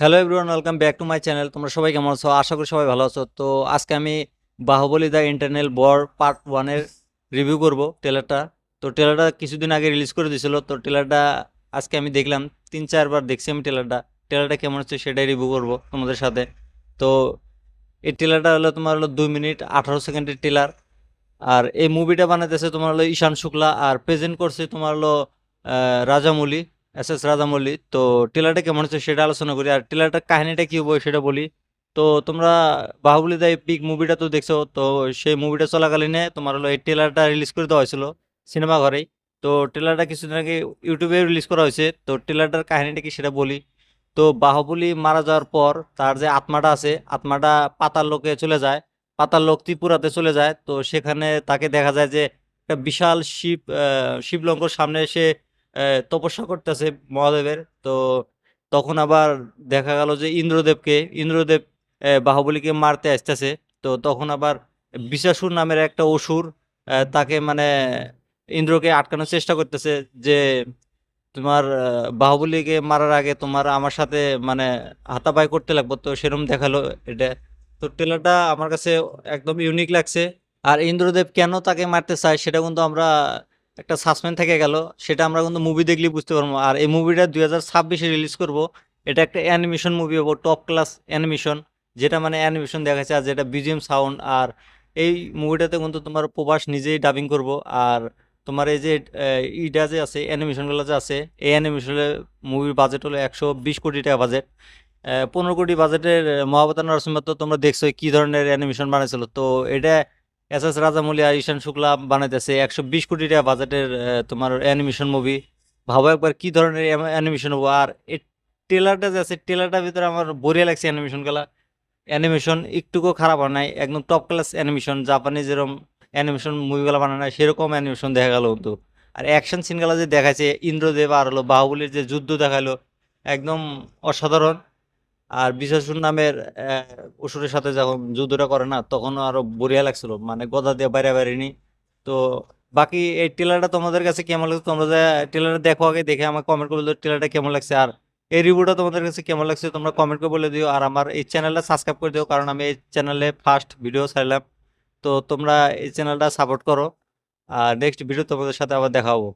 Hello everyone, welcome back to my channel. তোমরা সবাই কেমন আছো? আশা করি সবাই ভালো আছো। তো আজকে আমি Baahubali the internal war part 1 এর রিভিউ করব ট্রেলারটা। তো ট্রেলারটা কিছুদিন আগে রিলিজ করে দিয়েছিল। তো ট্রেলারটা আজকে আমি দেখলাম, 3-4 বার দেখছি আমি ট্রেলারটা কেমন হচ্ছে সেটাই রিভিউ করব তোমাদের সাথে। তো এই ট্রেলারটা হলো তোমার 2 মিনিট 18 সেকেন্ডের ট্রেলার। আর এই মুভিটা বানাইতেছে তোমার হলো ঈশান শুক্লা, আর প্রেজেন্ট করছে তোমার হলো রাজামৌলি, এস রাজামৌলি। তো ট্রেলারটা কেমন হচ্ছে সেটা আলোচনা করি, আর ট্রেলারটার কাহিনীটা কি হবে সেটা বলি। তো তোমরা বাহুবলী দা এপিক মুভিটা তো দেখছো, তো সেই মুভিটা চলাকালীনে তোমার হলো এই ট্রেলারটা রিলিজ করে দেওয়া হয়েছিল সিনেমা ঘরেই। তো ট্রেলারটা কিছুদিন আগে ইউটিউবে রিলিজ করা হয়েছে। তো ট্রেলারটার কাহিনীটা কি সেটা বলি। তো বাহুবলী মারা যাওয়ার পর তার যে আত্মাটা আছে, আত্মাটা পাতাল লোকে চলে যায়, পাতাল লোক ত্রিপুরাতে চলে যায়। তো সেখানে তাকে দেখা যায় যে একটা বিশাল শিবলঙ্গর সামনে এসে তপস্যা করতেছে মহাদেবের। তো তখন আবার দেখা গেল যে ইন্দ্রদেব বাহুবলীকে মারতে আসতেছে। তো তখন আবার বিশাসুর নামের একটা অসুর তাকে মানে ইন্দ্রকে আটকানোর চেষ্টা করতেছে যে তোমার বাহুবলীকে মারার আগে তোমার আমার সাথে মানে হাতাপাই করতে লাগবে। তো সেরকম দেখালো এটা। তো ট্রেলারটা আমার কাছে একদম ইউনিক লাগছে। আর ইন্দ্রদেব কেন তাকে মারতে চায় সেটা কিন্তু আমরা একটা সাসপেন্স থেকে গেল, সেটা আমরা কিন্তু মুভি দেখলেই বুঝতে পারবো। আর এই মুভিটা 2026-এ রিলিজ করব। এটা একটা অ্যানিমেশন মুভি হবো, টপ ক্লাস অ্যানিমেশন, যেটা মানে অ্যানিমেশন দেখাচ্ছে আর যেটা বিজিএম সাউন্ড। আর এই মুভিটাতে কিন্তু তোমার প্রভাস নিজেই ডাবিং করব। আর তোমার এই যে ইটা যে আছে, অ্যানিমেশনগুলো যে আছে, এই অ্যানিমেশনের মুভির বাজেট হলো 120 কোটি টাকা বাজেট। 15 কোটি বাজেটের মহাবতার নরসিংহ তো তোমরা দেখছো কি ধরনের অ্যানিমেশন বানাইছিল। তো এটা এস রাজামৌলি আর ঈশান শুক্লা বানাইতেছে 120 কোটি টাকা বাজেটের তোমার অ্যানিমেশন মুভি। ভাবো একবার কি ধরনের অ্যানিমেশন হবো। আর এই ট্রেলারটা যে আছে, ট্রেলারটার ভিতরে আমার বড়িয়া লাগছে অ্যানিমেশন অ্যানিমেশন একটুকু খারাপ হয় নাই, একদম টপ ক্লাস অ্যানিমেশন, জাপানি যেরকম অ্যানিমেশন মুভিগুলো বানায় না সেরকম অ্যানিমেশন দেখা গেল কিন্তু। আর অ্যাকশন সিনগুলো যে দেখাচ্ছে, ইন্দ্রদেব আর হলো বাহুবলীর যে যুদ্ধ দেখালো, একদম অসাধারণ। আর বিশাসুর নামের অসুরের সাথে যখন যুদ্ধটা করে না, তখন আরো বঢ়িয়া লাগছিল, মানে গদা দিয়ে বাইরে বাইরেনি। তো বাকি এই ট্রেলারটা তোমাদের কাছে কেমন লাগছে? তোমরা যে ট্রেলারটা দেখো, আগে দেখে আমার কমেন্ট করে দিও ট্রেলারটা কেমন লাগছে। আর এই রিভিউটা তোমাদের কাছে কেমন লাগছে তোমরা কমেন্ট করে বলে দিও। আর আমার এই চ্যানেলটা সাবস্ক্রাইব করে দিও, কারণ আমি এই চ্যানেলে ফার্স্ট ভিডিও ছাড়লাম। তো তোমরা এই চ্যানেলটা সাপোর্ট করো। আর নেক্সট ভিডিও তোমাদের সাথে আবার দেখা হবো।